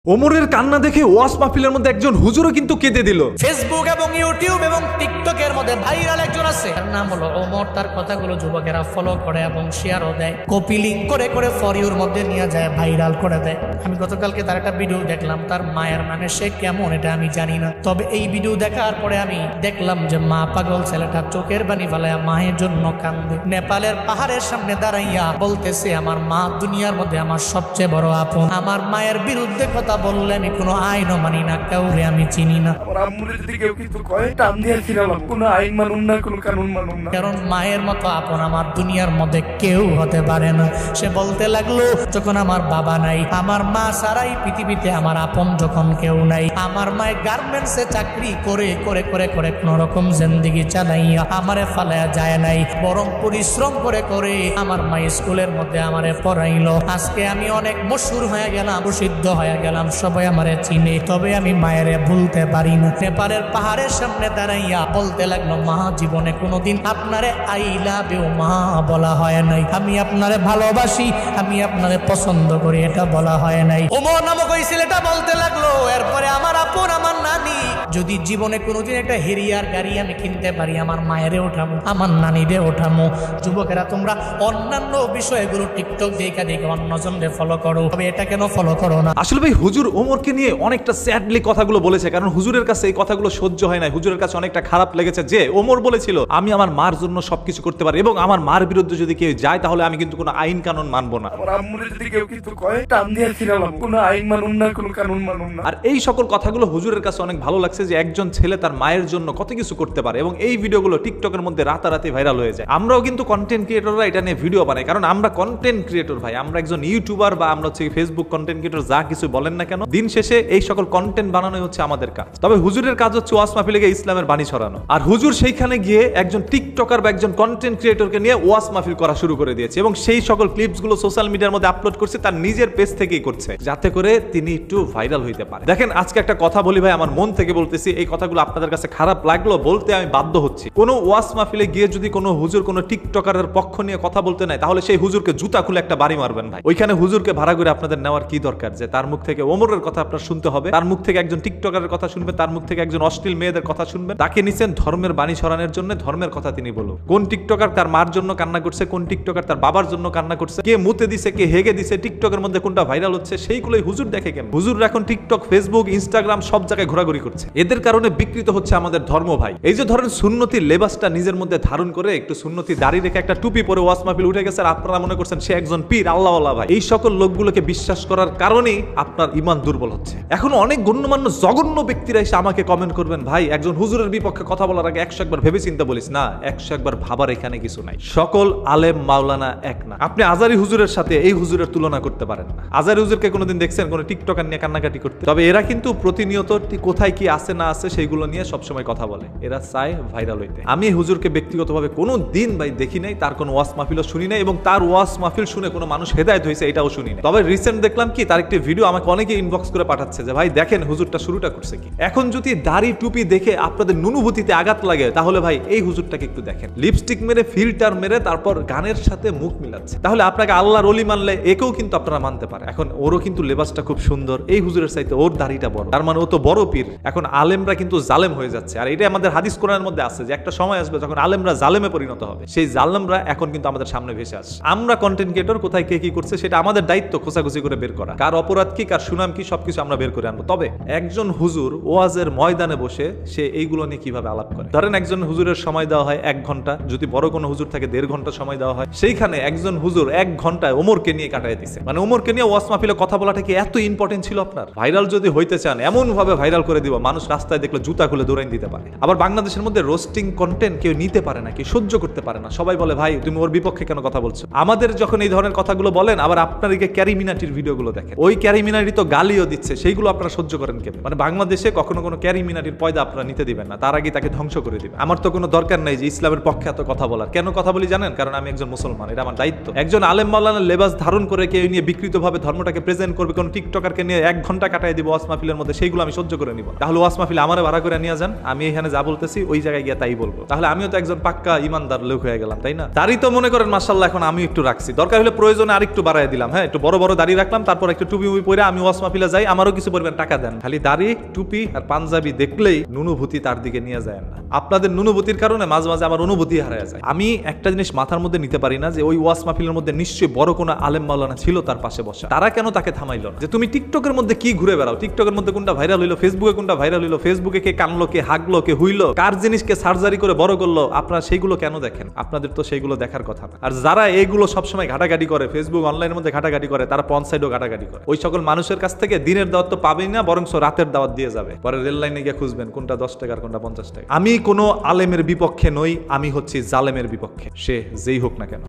ওমরের কান্না দেখে ওয়াজ মাহফিলের মধ্যে একজন হুজুরও কিন্তু কেঁদে দিল। ফেসবুক এবং ইউটিউব এবং টিকটকের মধ্যে ভাইরাল একজন আছে, তার নাম হলো ওমর। তার কথাগুলো যুবকেরা ফলো করে এবং শেয়ারও দেয়, কপি লিঙ্ক করে করে ফর ইউর মধ্যে নিয়ে যায়, ভাইরাল করে দেয়। আমি গতকালকে তার একটা ভিডিও দেখলাম, তার মায়ের মানে সে কেমন এটা আমি জানি না, তবে এই ভিডিও দেখার পরে আমি দেখলাম যে মা পাগল ছেলেটা চোখের বানি ফেলায় মায়ের জন্য কান্দে। নেপালের পাহাড়ের সামনে দাঁড়াইয়া বলতেছে, আমার মা দুনিয়ার মধ্যে আমার সবচেয়ে বড় আপন। আমার মায়ের বিরুদ্ধে কথা বললে আমি কোনো আইনও মানি না, কাউরে আমি চিনি না। কারণ মায়ের মতো আপন আমার দুনিয়ার মধ্যে কেউ হতে পারে না। সে বলতে লাগলো, যখন আমার বাবা নাই, আমার মা সারাই পৃথিবীতে আমার আপন যখন কেউ নাই। আমার মায়ের গার্মেন্টসে চাকরি করে করে করে করে কোন রকম জিন্দেগি চালাইয়া আমারে ফালায়া যায় নাই, বরং পরিশ্রম করে করে আমার মা স্কুলের মধ্যে আমারে পড়াইলো। আজকে আমি অনেক মশহুর হয়ে গেলাম, প্রসিদ্ধ হয়ে গেলাম, সবাই আমারে চিনে, তবে আমি মায়েরে ভুলতে পারি না। নেপালের পাহাড়ের সামনে দাঁড়াইয়া বলতে লাগলো, মা জীবনে কোনোদিন আপনারে আই লাভ ইউ মা বলা হয় নাই, আমি আপনারে ভালোবাসি, আমি আপনারে পছন্দ করি এটা বলা হয় নাই। ওমর নামক ওই ছেলেটা বলতে লাগলো, এরপরে আমার আপন আমার নানি, যদি জীবনে কোনোদিন একটা হেরিয়ার গাড়ি আমি কিনতে পারি, আমার মায়েরে ওঠামো, আমার নানিরে ওঠামো। যুবকেরা তোমরা অন্যান্য বিষয়গুলো টিকটক দেখে দেখে অন্যজনকে ফলো করো, তবে এটা কেন ফলো করো না? আসলে ভাই হুজুর ওমরকে নিয়ে অনেকটা স্যাডলি কথাগুলো বলেছে, কারণ হুজুরের কাছে এই কথাগুলো সহ্য হয় না। হুজুরের কাছে অনেকটা খারাপ লেগেছে যে ওমর বলেছিল, আমি আমার মার জন্য সবকিছু করতে পারি এবং আমার মার বিরুদ্ধে যদি কেউ যায় তাহলে আমি কিন্তু কোনো আইন কানুন মানবো না। আর এই সকল কথাগুলো হুজুরের কাছে অনেক ভালো লাগছে যে একজন ছেলে তার মায়ের জন্য কত কিছু করতে পারে, এবং এই ভিডিওগুলো টিকটকের মধ্যে রাতারাতি ভাইরাল হয়ে যায়। আমরাও কিন্তু কন্টেন্ট ক্রিয়েটররা এটা নিয়ে ভিডিও বানাই, কারণ আমরা কন্টেন্ট ক্রিয়েটর ভাই, আমরা একজন ইউটিউবার বা আমরা হচ্ছে ফেসবুক কন্টেন্ট ক্রিয়েটর, যা কিছু বলেন না কেন, দিন শেষে এই সকল কন্টেন্ট বানানোই হচ্ছে আমাদের কাজ। তবে হুজুরের কাজ হচ্ছে ওয়াজ মাহফিলে গিয়ে ইসলামের বাণী ছড়ানো, আর হুজুর সেইখানে গিয়ে একজন টিকটকার বা একজন কন্টেন্ট ক্রিয়েটরকে নিয়ে ওয়াজ মাহফিল করা শুরু করে দিয়েছে, এবং সেই সকল ক্লিপস গুলো সোশ্যাল মিডিয়ার মধ্যে আপলোড করছে, তার নিজের পেজ থেকেই করছে, যাতে করে তিনি একটু ভাইরাল হইতে পারে। দেখেন আজকে একটা কথা বলি ভাই, আমার মন থেকে বলতেছি, এই কথাগুলো আপনাদের কাছে খারাপ লাগলো বলতে আমি বাধ্য হচ্ছি। কোনো ওয়াজ মাহফিলে গিয়ে যদি কোনো হুজুর কোনো টিকটকারের পক্ষ নিয়ে কথা বলতে নাই, তাহলে সেই হুজুরকে জুতা খুলে একটা বাড়ি মারবেন ভাই। ওইখানে হুজুরকে ভাড়া করে আপনাদের নেওয়ার কি দরকার যে তার মুখ থেকে ওমরের কথা আপনার শুনতে হবে, তার মুখ থেকে একজন টিকটকারের কথা শুনবেন, তার মুখ থেকে একজন অশ্লীল মেয়েদের কথা শুনবেন? তাকে নিছেন ধর্মের বাণী ছড়ানোর জন্য, ধর্মের কথা তিনি বলুন। কোন টিকটকার তার মার জন্য কান্না করছে, কোন টিকটকার তার বাবার জন্য কান্না করছে, কে মুতে দিছে, কে হেগে দিছে, টিকটকের মধ্যে কোনটা ভাইরাল হচ্ছে, সেইগুলোই হুজুর দেখে কেন? হুজুর এখন টিকটক, ফেসবুক, ইনস্টাগ্রাম সব জায়গায় ঘোরাঘুরি করছে, এদের কারণে বিকৃত হচ্ছে আমাদের ধর্ম ভাই। এই যে ধরেন সুন্নতি লেবাসটা নিজের মধ্যে ধারণ করে একটু সুন্নতি দাড়ি রেখে একটা টুপি পরে ওয়াজ মাহফিল উঠে গেছে, আর আপনারা মনে করছেন সে একজন পীর, আল্লাহওয়ালা ভাই। এই সকল লোকগুলোকে বিশ্বাস করার কারণেই আপনার ঈমান দুর্বল হচ্ছে। এখন অনেক গণ্যমান্য জঘন্য ব্যক্তিরা এসে আমাকে কমেন্ট করবেন, ভাই একজন হুজুরের বিপক্ষে কথা বলার আগে 100 একবার ভেবে চিন্তা বলিস না। 100 একবার ভাবার এখানে কিছু নাই। সকল আলেম মাওলানা এক না। আপনি আজারি হুজুরের সাথে এই হুজুরের তুলনা করতে পারেন না। আজারি হুজুরকে কোনোদিন দেখছেন কোনো টিকটকার নিয়ে কান্নাকাটি করতে? তবে এরা কিন্তু প্রতিনিয়ত কোথায় কি আছে না আছে সেইগুলো নিয়ে সবসময় কথা বলে, এরা চায় ভাইরাল হইতে। আমি এই হুজুরকে ব্যক্তিগতভাবে কোনো দিন ভাই দেখি নাই, তার কোনো ওয়াজ মাহফিলও শুনি নাই, এবং তার ওয়াজ মাহফিল শুনে কোনো মানুষ হেদায়েত হয়েছে এটাও শুনি নাই। তবে রিসেন্ট দেখলাম কি, তার একটি ভিডিও আমাকে অনেকে ইনবক্স করে পাঠাচ্ছে যে ভাই দেখেন হুজুরটা শুরুটা করছে কি। এখন যদি দাড়ি টুপি দেখে আপনাদের নুনুভূতিতে আঘাত লাগে, তাহলে ভাই এই হুজুরটাকে একটু দেখেন, লিপস্টিক মেরে ফিল্টার মেরে তারপর গানের সাথে মুখ মিলাচ্ছে। তাহলে আপনাকে আল্লাহর ওলি মানলে একেও কিন্তু আপনারা মানতে পারে। এখন ওরও কিন্তু লেবাসটা খুব সুন্দর, এই হুজুরের চাইতে ওর দাড়িটা বড়, তার মানে ও তো বড় পীর। এখন আলেমরা কিন্তু জালেম হয়ে যাচ্ছে, আর এটা আমাদের হাদিস কোরআনের মধ্যে আছে যে একটা সময় আসবে যখন আলেমরা জালেমে পরিণত হবে। সেই জালেমরা এখন কিন্তু আমাদের সামনে ভেসে আসছে। আমরা কন্টেন্ট ক্রিয়েটর কোথায় কে কি করছে সেটা আমাদের দায়িত্ব খোঁজাখুঁজি করে বের করা, কার অপরাধ কি, কার সুনাম কি, সবকিছু আমরা বের করে আনবো। তবে একজন হুজুর ওয়াজের ময়দানে বসে সে এইগুলো নিয়ে কিভাবে আলাপ করে? ধরেন একজন হুজুরের সময় দেওয়া হয় 1 ঘন্টা, যদি বড় কোনো হুজুর থাকে 1.5 ঘন্টা সময় দেওয়া হয়, সেইখানে একজন হুজুর 1 ঘন্টায় ওমরকে নিয়ে কাটায় দিচ্ছে। মানে ওমরকে নিয়ে ওয়াজ মাহফিলে কথা বলাটা কি এত ইম্পর্টেন্ট ছিল আপনার? ভাইরাল যদি হইতে চান এমন ভাবে ভাইরাল করে দিব, মানুষ রাস্তায় দেখলে জুতা খুলে দৌড়াই দিতে পারে। আবার বাংলাদেশের মধ্যে রোস্টিং কন্টেন্ট কেউ নিতে পারে না, কেউ সহ্য করতে পারে না। সবাই বলে ভাই তুমি ওর বিপক্ষে কেন কথা বলছো? আমাদের যখন এই ধরনের কথাগুলো বলেন, আবার আপনার এই ক্যারি মিনাটির ভিডিওগুলো দেখেন, ওই ক্যারি মিনাটি তো গালিও দিচ্ছে, সেইগুলো আপনারা সহ্য করেন কেন? মানে বাংলাদেশে কখনো কোনো ক্যারি মিনাটির পয়দা আপনারা নিতে দিবেন না, তার আগে তাকে ধ্বংস করে দিবেন। আমার তো কোনো দরকার নাই যে ইসলামের পক্ষে এত কথা বলার। কেন কথা বলি জানেন? কারণ আমি একজন মুসলমান, এটা আমার দায়িত্ব। একজন আলেম মাওলানা লেবাস ধারণ করে কেউ নিয়ে বিকৃতভাবে ধর্মটাকে প্রেজেন্ট করবে, কোন টিকটকারকে নিয়ে 1 ঘন্টা কাটাই দিব ওয়াজ মাহফিলের মধ্যে, সেইগুলো আমি সহ্য করে নিব। তাহলে ওয়াজ মাহফিল আমারে ভাড়া করে নিয়ে যান, আমি এখানে যা বলতেছি ওই জায়গায় গিয়ে তাই বলবো, তাহলে আমিও তো একজন পাক্কা ইমানদার লোক হয়ে গেলাম, তাই না? তারই তো মনে করেন মাশাআল্লাহ এখন আমি একটু রাখছি, দরকার হলে প্রয়োজনে আরেকটু বাড়ায় দিলাম, হ্যাঁ একটু বড় বড় দাড়ি রাখলাম, তারপর একটু টুপি পরে আমি ওয়াজ মাহফিলে যাই, আমারও কিছু পরিমাণ টাকা দেন, খালি দাড়ি টুপি আর পাঞ্জাবি দেখলেই নুনুভূতি তার দিকে নিয়ে যায় না। আপনাদের নুনুভূতির কারণে মাঝে মাঝে আমার অনুভূতি হারিয়ে যায়। আমি একটা জিনিস মাথার মধ্যে নিতে পারি না যে ওই ওয়াজ মাহফিলের মধ্যে নিশ্চয়ই বড় কোনো আলেম মাওলানা ছিল তার পাশে বসা, তারা কেন তাকে থামাইলো না? যে তুমি টিকটকের মধ্যে কি ঘুরে বেড়াও, টিকটকের মধ্যে কোনটা ভাইরাল হইলো, ফেসবুকে কোনটা ভাইরাল হইলো, ফেসবুকে কে কানলো, কে হাগলো, কে হুইলো, কার জিনিসকে সার্জারি করে বড় করলো, আপনারা সেইগুলো কেন দেখেন? আপনাদের তো সেইগুলো দেখার কথা না। আর যারা এইগুলো সবসময় ঘাটাঘাটি করে, ফেসবুক অনলাইনের মধ্যে ঘাটাঘাটি করে, তারা পঞ্চায়েতও ঘাটাঘাটি করে। ওই সকল মানুষের কাছ থেকে দিনের দাওয়াত তো পাবেই না, বরং রাতের দাওয়াত দিয়ে যাবে। পরে রেল লাইনে গিয়ে খুঁজবেন কোনটা 10 টাকা আর কোনটা 50 টাকা। আমি কোনো আলেমের বিপক্ষে নই, আমি হচ্ছি জালেমের বিপক্ষে, সে যেই হোক না কেন।